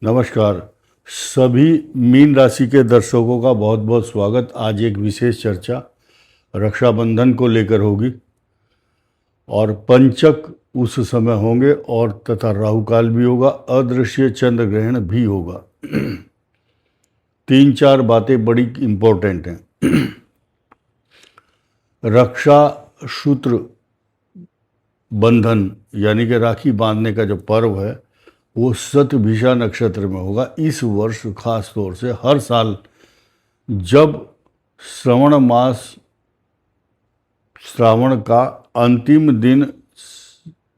नमस्कार। सभी मीन राशि के दर्शकों का बहुत बहुत स्वागत। आज एक विशेष चर्चा रक्षाबंधन को लेकर होगी और पंचक उस समय होंगे और तथा राहुकाल भी होगा, अदृश्य चंद्र ग्रहण भी होगा। 3-4 बातें बड़ी इम्पोर्टेंट हैं। रक्षा सूत्र बंधन यानी कि राखी बांधने का जो पर्व है वो शतभिषा नक्षत्र में होगा। इस वर्ष खास तौर से हर साल जब श्रावण मास, श्रावण का अंतिम दिन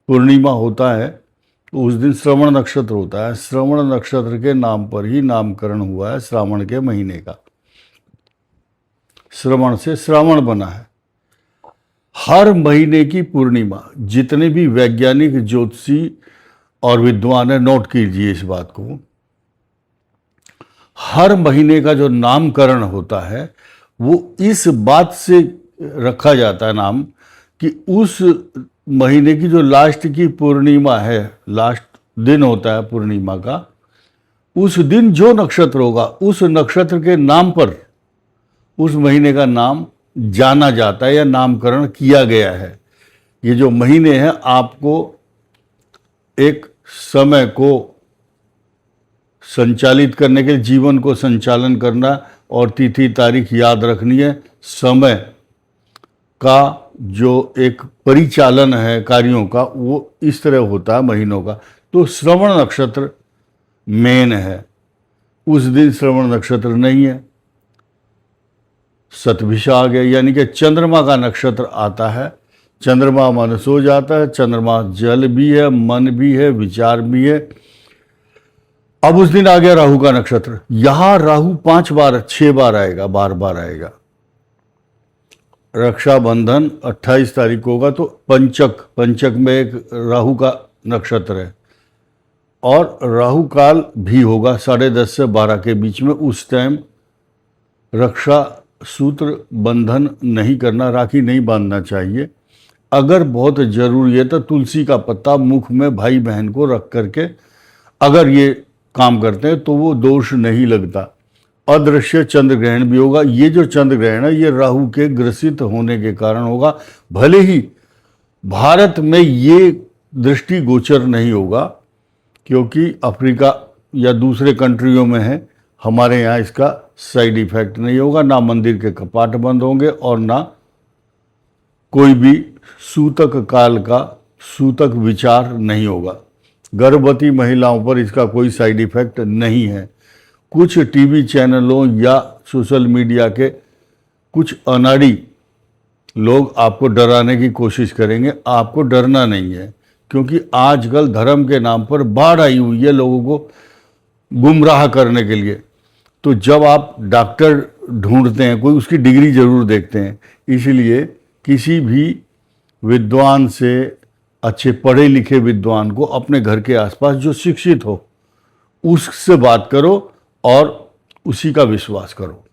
पूर्णिमा होता है तो उस दिन श्रवण नक्षत्र होता है। श्रवण नक्षत्र के नाम पर ही नामकरण हुआ है श्रावण के महीने का। श्रवण से श्रावण बना है। हर महीने की पूर्णिमा जितने भी वैज्ञानिक, ज्योतिषी और विद्वान है, नोट कीजिए इस बात को, हर महीने का जो नामकरण होता है वो इस बात से रखा जाता है नाम कि उस महीने की जो लास्ट की पूर्णिमा है, लास्ट दिन होता है पूर्णिमा का, उस दिन जो नक्षत्र होगा उस नक्षत्र के नाम पर उस महीने का नाम जाना जाता है या नामकरण किया गया है। ये जो महीने हैं आपको एक समय को संचालित करने के लिए, जीवन को संचालन करना और तिथि तारीख याद रखनी है। समय का जो एक परिचालन है कार्यों का वो इस तरह होता है महीनों का। तो श्रवण नक्षत्र मेन है, उस दिन श्रवण नक्षत्र नहीं है, शतभिषा आ गया यानी कि चंद्रमा का नक्षत्र आता है। चंद्रमा मन सो जाता है, चंद्रमा जल भी है, मन भी है, विचार भी है। अब उस दिन आ गया राहु का नक्षत्र। यहां राहु 5 बार 6 बार आएगा, बार आएगा। रक्षाबंधन 28 तारीख को होगा तो पंचक में एक राहु का नक्षत्र है और राहु काल भी होगा 10:30 से 12 के बीच में। उस टाइम रक्षा सूत्र बंधन नहीं करना, राखी नहीं बांधना चाहिए। अगर बहुत जरूरी है तो तुलसी का पत्ता मुख में भाई बहन को रख करके अगर ये काम करते हैं तो वो दोष नहीं लगता। अदृश्य चंद्र ग्रहण भी होगा। ये जो चंद्र ग्रहण है ये राहु के ग्रसित होने के कारण होगा। भले ही भारत में ये दृष्टि गोचर नहीं होगा क्योंकि अफ्रीका या दूसरे कंट्रियों में है, हमारे यहाँ इसका साइड इफेक्ट नहीं होगा। ना मंदिर के कपाट बंद होंगे और ना कोई भी सूतक काल का सूतक विचार नहीं होगा। गर्भवती महिलाओं पर इसका कोई साइड इफेक्ट नहीं है। कुछ टीवी चैनलों या सोशल मीडिया के कुछ अनाड़ी लोग आपको डराने की कोशिश करेंगे। आपको डरना नहीं है क्योंकि आजकल धर्म के नाम पर बाढ़ आई हुई है लोगों को गुमराह करने के लिए। तो जब आप डॉक्टर ढूंढते हैं कोई उसकी डिग्री जरूर देखते हैं। इसलिए किसी भी विद्वान से, अच्छे पढ़े लिखे विद्वान को अपने घर के आसपास जो शिक्षित हो उससे बात करो और उसी का विश्वास करो।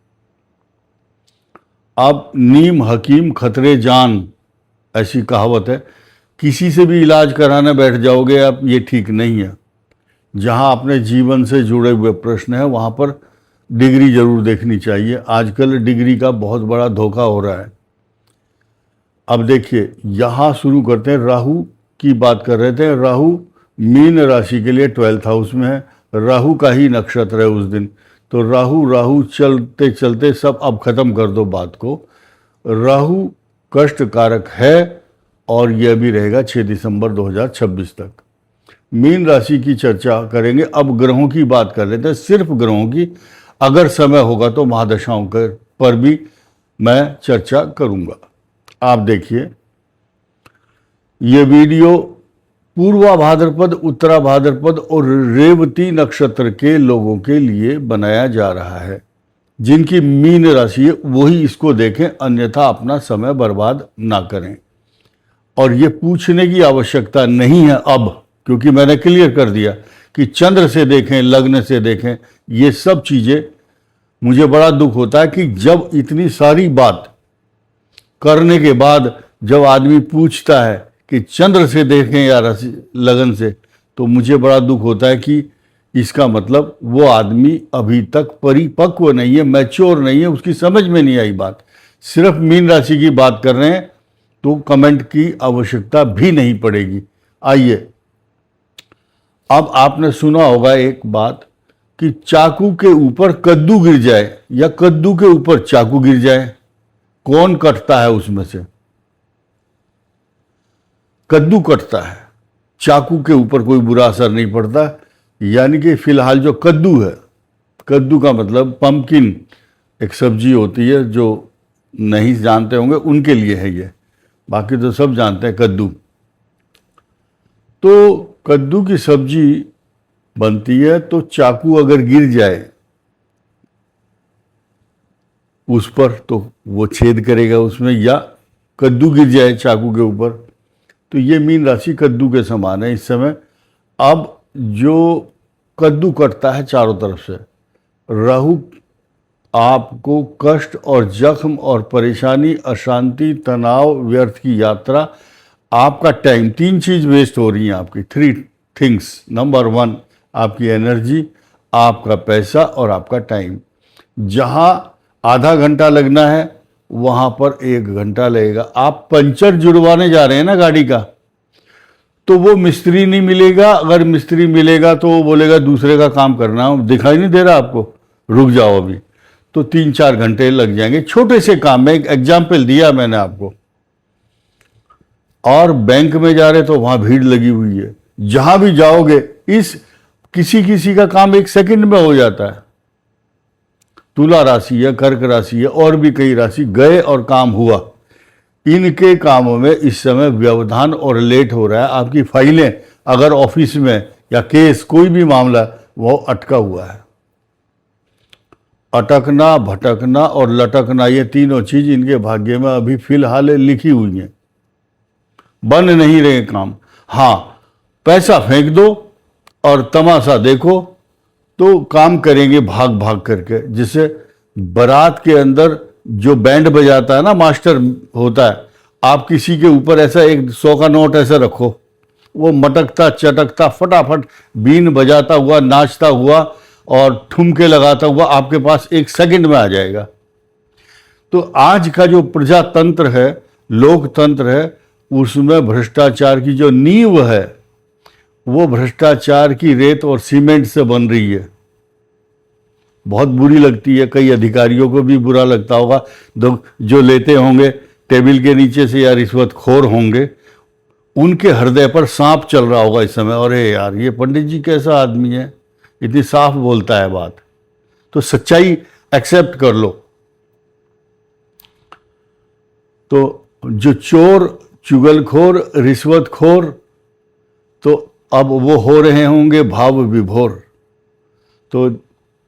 अब नीम हकीम खतरे जान ऐसी कहावत है। किसी से भी इलाज कराने बैठ जाओगे आप, ये ठीक नहीं है। जहां अपने जीवन से जुड़े हुए प्रश्न है वहां पर डिग्री जरूर देखनी चाहिए। आजकल डिग्री का बहुत बड़ा धोखा हो रहा है। अब देखिए यहाँ शुरू करते हैं। राहु की बात कर रहे थे। राहु मीन राशि के लिए 12th हाउस में है। राहु का ही नक्षत्र है उस दिन। तो राहु चलते चलते सब अब खत्म कर दो बात को। राहु कष्ट कारक है और यह भी रहेगा 6 दिसंबर 2026 तक। मीन राशि की चर्चा करेंगे। अब ग्रहों की बात कर लेते हैं, सिर्फ ग्रहों की। अगर समय होगा तो महादशाओं पर भी मैं चर्चा करूंगा। आप देखिए ये वीडियो पूर्वा भाद्रपद, उत्तरा भाद्रपद और रेवती नक्षत्र के लोगों के लिए बनाया जा रहा है। जिनकी मीन राशि है वही इसको देखें, अन्यथा अपना समय बर्बाद ना करें। और ये पूछने की आवश्यकता नहीं है अब, क्योंकि मैंने क्लियर कर दिया कि चंद्र से देखें, लग्न से देखें, ये सब चीज़ें। मुझे बड़ा दुख होता है कि जब इतनी सारी बात करने के बाद जब आदमी पूछता है कि चंद्र से देखें या लग्न से, तो मुझे बड़ा दुख होता है कि इसका मतलब वो आदमी अभी तक परिपक्व नहीं है, मैच्योर नहीं है, उसकी समझ में नहीं आई बात। सिर्फ मीन राशि की बात कर रहे हैं तो कमेंट की आवश्यकता भी नहीं पड़ेगी। आइए, अब आपने सुना होगा एक बात कि चाकू के ऊपर कद्दू गिर जाए या कद्दू के ऊपर चाकू गिर जाए, कौन कटता है उसमें से? कद्दू कटता है, चाकू के ऊपर कोई बुरा असर नहीं पड़ता। यानी कि फिलहाल जो कद्दू है, कद्दू का मतलब पम्पकिन, एक सब्जी होती है, जो नहीं जानते होंगे उनके लिए है ये, बाकी तो सब जानते हैं कद्दू। तो कद्दू की सब्जी बनती है, तो चाकू अगर गिर जाए उस पर तो वो छेद करेगा उसमें, या कद्दू गिर जाए चाकू के ऊपर, तो ये मीन राशि कद्दू के समान है इस समय। अब जो कद्दू कटता है चारों तरफ से, राहु आपको कष्ट और जख्म और परेशानी, अशांति, तनाव, व्यर्थ की यात्रा, आपका टाइम, 3 चीज वेस्ट हो रही हैं आपकी, 3 थिंग्स। नंबर 1 आपकी एनर्जी, आपका पैसा और आपका टाइम। जहां आधा घंटा लगना है वहां पर 1 घंटा लगेगा। आप पंचर जुड़वाने जा रहे हैं ना गाड़ी का, तो वो मिस्त्री नहीं मिलेगा। अगर मिस्त्री मिलेगा तो वो बोलेगा दूसरे का काम करना, दिखाई नहीं दे रहा आपको, रुक जाओ अभी, तो 3-4 घंटे लग जाएंगे छोटे से काम में। एक एग्जाम्पल दिया मैंने आपको। और बैंक में जा रहे तो वहां भीड़ लगी हुई है, जहां भी जाओगे इस किसी किसी का काम 1 सेकंड में हो जाता है। तुला राशि है, कर्क राशि है, और भी कई राशि गए और काम हुआ। इनके कामों में इस समय व्यवधान और लेट हो रहा है। आपकी फाइलें अगर ऑफिस में या केस कोई भी मामला वो अटका हुआ है। अटकना, भटकना और लटकना, ये तीनों चीज इनके भाग्य में अभी फिलहाल लिखी हुई हैं, बन नहीं रहे काम। हाँ, पैसा फेंक दो और तमाशा देखो तो काम करेंगे भाग भाग करके। जिससे बारात के अंदर जो बैंड बजाता है ना, मास्टर होता है, आप किसी के ऊपर ऐसा 100 का नोट ऐसा रखो, वो मटकता चटकता फटाफट बीन बजाता हुआ, नाचता हुआ और ठुमके लगाता हुआ आपके पास 1 सेकंड में आ जाएगा। तो आज का जो प्रजातंत्र है, लोकतंत्र है, उसमें भ्रष्टाचार की जो नींव है वो भ्रष्टाचार की रेत और सीमेंट से बन रही है। बहुत बुरी लगती है, कई अधिकारियों को भी बुरा लगता होगा, जो लेते होंगे टेबल के नीचे से या रिश्वतखोर होंगे, उनके हृदय पर सांप चल रहा होगा इस समय। अरे यार, ये पंडित जी कैसा आदमी है, इतनी साफ बोलता है बात। तो सच्चाई एक्सेप्ट कर लो। तो जो चोर, चुगलखोर, रिश्वतखोर, तो अब वो हो रहे होंगे भाव विभोर। तो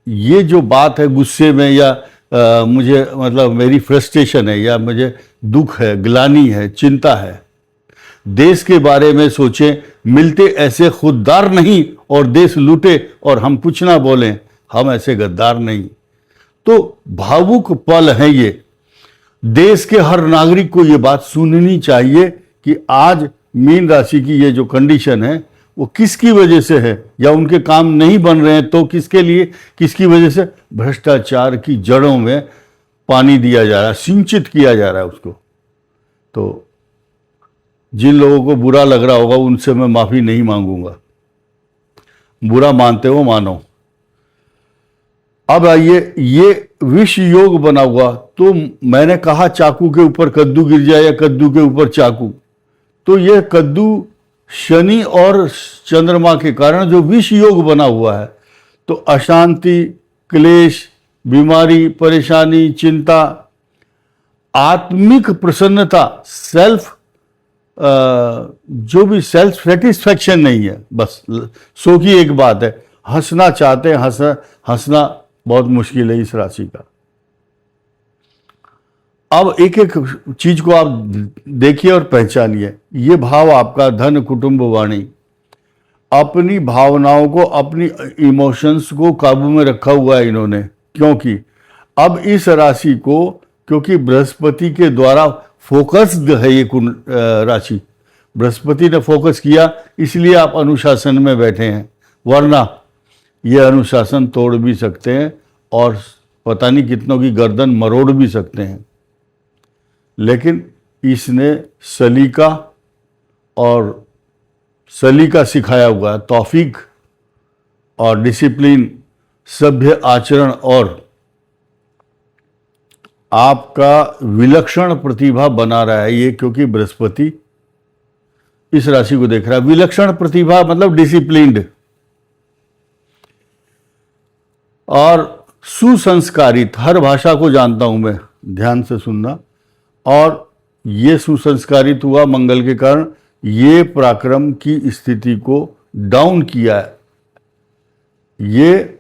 ये जो बात है गुस्से में, या मुझे मतलब मेरी फ्रस्ट्रेशन है, या मुझे दुख है, ग्लानि है, चिंता है, देश के बारे में सोचें। मिलते ऐसे खुददार नहीं और देश लूटे और हम कुछ ना बोलें, हम ऐसे गद्दार नहीं। तो भावुक पल है ये। देश के हर नागरिक को ये बात सुननी चाहिए कि आज मीन राशि की ये जो कंडीशन है वो किसकी वजह से है, या उनके काम नहीं बन रहे हैं तो किसके लिए, किसकी वजह से? भ्रष्टाचार की जड़ों में पानी दिया जा रहा है, सिंचित किया जा रहा है उसको। तो जिन लोगों को बुरा लग रहा होगा उनसे मैं माफी नहीं मांगूंगा, बुरा मानते हो मानो। अब आइए, ये विष योग बना हुआ, तो मैंने कहा चाकू के ऊपर कद्दू गिर जाए या कद्दू के ऊपर चाकू, तो ये कद्दू शनि और चंद्रमा के कारण जो विष योग बना हुआ है, तो अशांति, क्लेश, बीमारी, परेशानी, चिंता, आत्मिक प्रसन्नता, सेल्फ जो भी सेल्फ सेटिस्फैक्शन नहीं है, बस सो की एक बात है, हंसना चाहते हैं, हंसना बहुत मुश्किल है इस राशि का। अब एक एक चीज को आप देखिए और पहचानिए। ये भाव आपका धन, कुटुंब, वाणी, अपनी भावनाओं को, अपनी इमोशंस को काबू में रखा हुआ है इन्होंने। क्योंकि अब इस राशि को, क्योंकि बृहस्पति के द्वारा फोकस्ड है ये राशि, बृहस्पति ने फोकस किया इसलिए आप अनुशासन में बैठे हैं, वरना ये अनुशासन तोड़ भी सकते हैं और पता नहीं कितनों की गर्दन मरोड़ भी सकते हैं। लेकिन इसने सलीका सिखाया हुआ है, तौफीक और डिसिप्लिन, सभ्य आचरण और आपका विलक्षण प्रतिभा बना रहा है ये, क्योंकि बृहस्पति इस राशि को देख रहा है। विलक्षण प्रतिभा मतलब डिसिप्लिन्ड और सुसंस्कारित। हर भाषा को जानता हूं मैं, ध्यान से सुनना। और ये सुसंस्कारित हुआ मंगल के कारण, ये पराक्रम की स्थिति को डाउन किया है, ये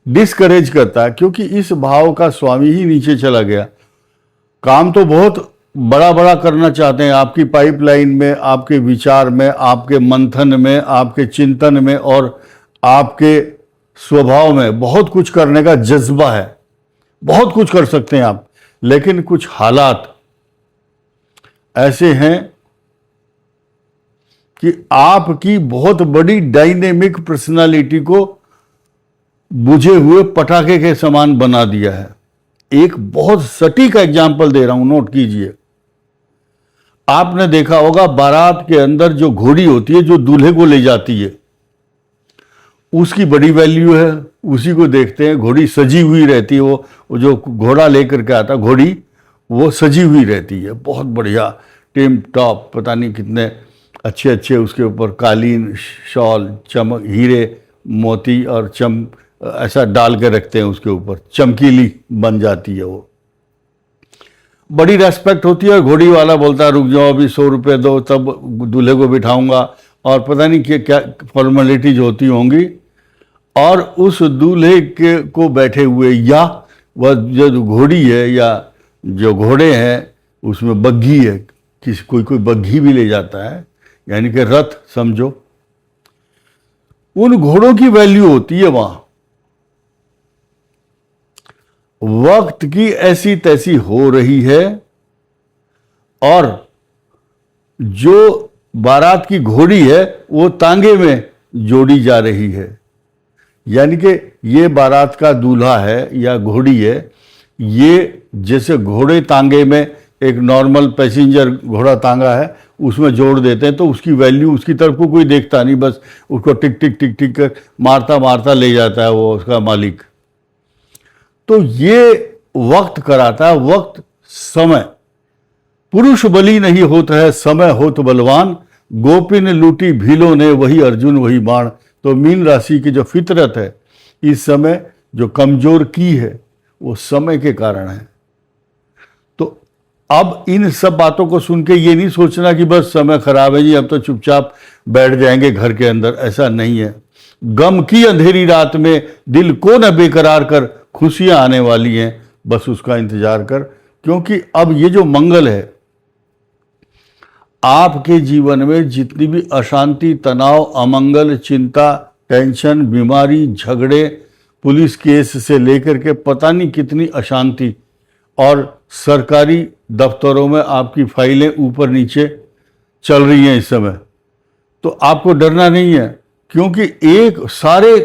डिस्करेज करता है, क्योंकि इस भाव का स्वामी ही नीचे चला गया। काम तो बहुत बड़ा बड़ा करना चाहते हैं, आपकी पाइपलाइन में, आपके विचार में, आपके मंथन में, आपके चिंतन में और आपके स्वभाव में बहुत कुछ करने का जज्बा है, बहुत कुछ कर सकते हैं आप। लेकिन कुछ हालात ऐसे हैं कि आपकी बहुत बड़ी डायनेमिक पर्सनालिटी को बुझे हुए पटाखे के समान बना दिया है। एक बहुत सटीक एग्जाम्पल दे रहा हूं, नोट कीजिए। आपने देखा होगा बारात के अंदर जो घोड़ी होती है जो दूल्हे को ले जाती है, उसकी बड़ी वैल्यू है, उसी को देखते हैं। घोड़ी सजी हुई रहती है, वो जो घोड़ा लेकर के आता घोड़ी, वो सजी हुई रहती है, बहुत बढ़िया टिम टॉप, पता नहीं कितने अच्छे अच्छे उसके ऊपर कालीन, शॉल, चमक, हीरे मोती और ऐसा डाल के रखते हैं उसके ऊपर, चमकीली बन जाती है वो, बड़ी रेस्पेक्ट होती है। घोड़ी वाला बोलता है रुक जाओ अभी 100 रुपये दो तब दूल्हे को बिठाऊंगा, और पता नहीं क्या फॉर्मेलिटीज होती होंगी। और उस दूल्हे के को बैठे हुए, या वह जो घोड़ी है या जो घोड़े हैं उसमें बग्घी है, कोई बग्घी भी ले जाता है, यानी कि रथ समझो, उन घोड़ों की वैल्यू होती है वहां। वक्त की ऐसी तैसी हो रही है और जो बारात की घोड़ी है वो तांगे में जोड़ी जा रही है, यानी कि ये बारात का दूल्हा है या घोड़ी है, ये जैसे घोड़े तांगे में एक नॉर्मल पैसेंजर घोड़ा तांगा है उसमें जोड़ देते हैं, तो उसकी वैल्यू, उसकी तरफ को कोई देखता नहीं, बस उसको टिक टिक टिक टिक कर मारता मारता ले जाता है वो उसका मालिक। तो ये वक्त कराता है, वक्त समय। पुरुष बली नहीं होता है समय होत बलवान, गोपिन लूटी भीलों ने वही अर्जुन वही बाण। तो मीन राशि की जो फितरत है इस समय जो कमजोर की है वो समय के कारण है। तो अब इन सब बातों को सुन के ये नहीं सोचना कि बस समय खराब है जी अब तो चुपचाप बैठ जाएंगे घर के अंदर, ऐसा नहीं है। गम की अंधेरी रात में दिल को न बेकरार कर, खुशियां आने वाली हैं, बस उसका इंतजार कर। क्योंकि अब ये जो मंगल है, आपके जीवन में जितनी भी अशांति, तनाव, अमंगल, चिंता, टेंशन, बीमारी, झगड़े, पुलिस केस से लेकर के पता नहीं कितनी अशांति, और सरकारी दफ्तरों में आपकी फाइलें ऊपर नीचे चल रही हैं इस समय, तो आपको डरना नहीं है। क्योंकि एक सारे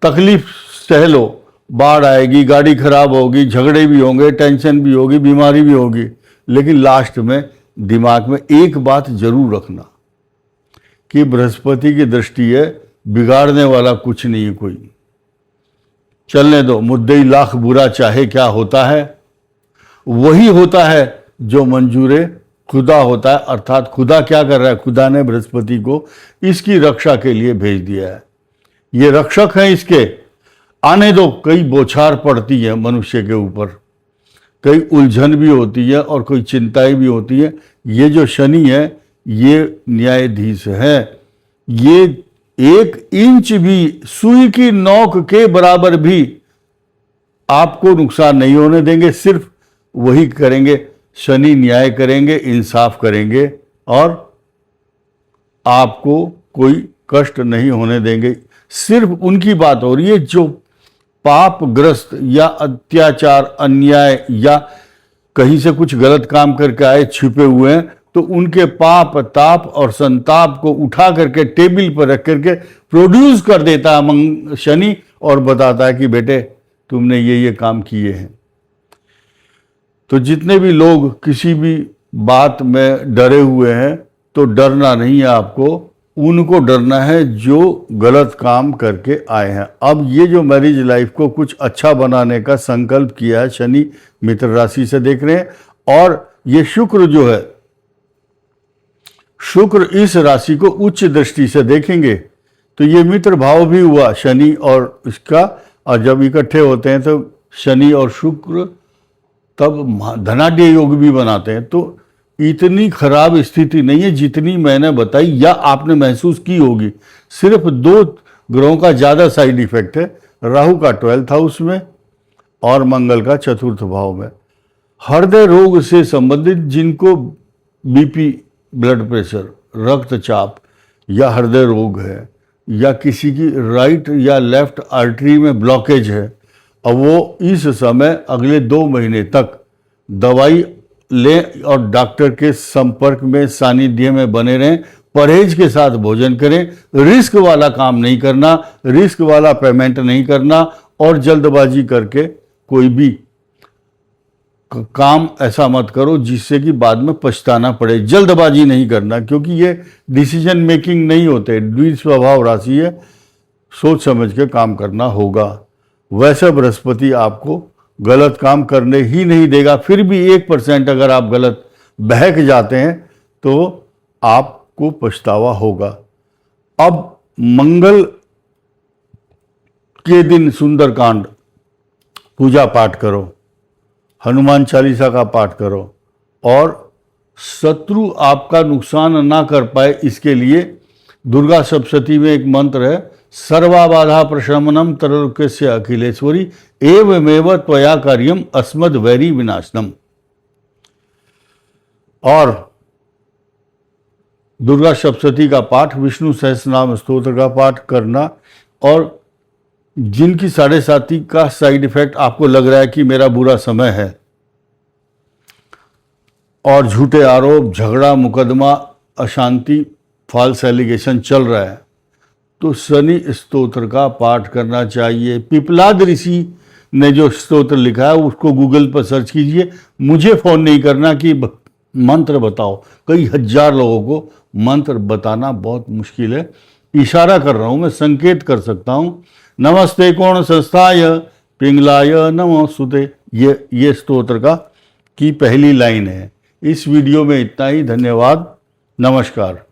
तकलीफ सह लो, बाढ़ आएगी, गाड़ी खराब होगी, झगड़े भी होंगे, टेंशन भी होगी, बीमारी भी होगी, लेकिन लास्ट में दिमाग में एक बात जरूर रखना कि बृहस्पति की दृष्टि है, बिगाड़ने वाला कुछ नहीं है कोई, चलने दो। मुद्दई लाख बुरा चाहे क्या होता है, वही होता है जो मंजूरे खुदा होता है। अर्थात खुदा क्या कर रहा है, खुदा ने बृहस्पति को इसकी रक्षा के लिए भेज दिया है, ये रक्षक है इसके, आने दो। कई बौछार पड़ती है मनुष्य के ऊपर, कई उलझन भी होती है और कोई चिंताएं भी होती है। ये जो शनि है ये न्यायाधीश है, ये 1 इंच भी सुई की नोक के बराबर भी आपको नुकसान नहीं होने देंगे। सिर्फ वही करेंगे, शनि न्याय करेंगे, इंसाफ करेंगे और आपको कोई कष्ट नहीं होने देंगे। सिर्फ उनकी बात हो रही है जो पापग्रस्त या अत्याचार, अन्याय या कहीं से कुछ गलत काम करके आए, छिपे हुए हैं, तो उनके पाप ताप और संताप को उठा करके टेबल पर रख करके प्रोड्यूस कर देता है शनि और बताता है कि बेटे तुमने ये काम किए हैं। तो जितने भी लोग किसी भी बात में डरे हुए हैं तो डरना नहीं है आपको, उनको डरना है जो गलत काम करके आए हैं। अब ये जो मैरिज लाइफ को कुछ अच्छा बनाने का संकल्प किया है शनि मित्र राशि से देख रहे हैं। और ये शुक्र जो है, शुक्र इस राशि को उच्च दृष्टि से देखेंगे तो ये मित्र भाव भी हुआ शनि और इसका, और जब इकट्ठे होते हैं तो शनि और शुक्र तब धनाढ्य योग भी बनाते हैं। तो इतनी खराब स्थिति नहीं है जितनी मैंने बताई या आपने महसूस की होगी। सिर्फ 2 ग्रहों का ज़्यादा साइड इफेक्ट है, राहु का 12th हाउस में और मंगल का 4th भाव में। हृदय रोग से संबंधित जिनको बीपी, ब्लड प्रेशर, रक्तचाप या हृदय रोग है, या किसी की राइट या लेफ्ट आर्टरी में ब्लॉकेज है, अब वो इस समय अगले 2 महीने तक दवाई लें और डॉक्टर के संपर्क में, सानिध्य में बने रहें, परहेज के साथ भोजन करें, रिस्क वाला काम नहीं करना, रिस्क वाला पेमेंट नहीं करना और जल्दबाजी करके कोई भी काम ऐसा मत करो जिससे कि बाद में पछताना पड़े। जल्दबाजी नहीं करना, क्योंकि ये डिसीजन मेकिंग नहीं होते, द्विज स्वभाव राशि है, सोच समझ के काम करना होगा। वैसे बृहस्पति आपको गलत काम करने ही नहीं देगा, फिर भी 1% अगर आप गलत बहक जाते हैं तो आपको पछतावा होगा। अब मंगल के दिन सुंदरकांड पूजा पाठ करो, हनुमान चालीसा का पाठ करो, और शत्रु आपका नुकसान ना कर पाए इसके लिए दुर्गा सप्तशती में एक मंत्र है, सर्वाबाधा प्रशमनम तरुक्यस्य अखिलेश्वरी एवमेव त्वया कार्यम अस्मद वैरी विनाशनम। और दुर्गा सप्तशती का पाठ, विष्णु सहस्रनाम स्तोत्र का पाठ करना। और जिनकी 7.5 का साइड इफेक्ट आपको लग रहा है कि मेरा बुरा समय है और झूठे आरोप, झगड़ा, मुकदमा, अशांति, फॉल्स एलिगेशन चल रहा है, तो शनि स्तोत्र का पाठ करना चाहिए। पिपलाद ऋषि ने जो स्तोत्र लिखा है उसको गूगल पर सर्च कीजिए। मुझे फ़ोन नहीं करना कि मंत्र बताओ, कई हजार लोगों को मंत्र बताना बहुत मुश्किल है। इशारा कर रहा हूँ मैं, संकेत कर सकता हूँ। नमस्ते कोण संस्थाय पिंगलाय नमोस्तुते, ये स्तोत्र का की पहली लाइन है। इस वीडियो में इतना ही। धन्यवाद, नमस्कार।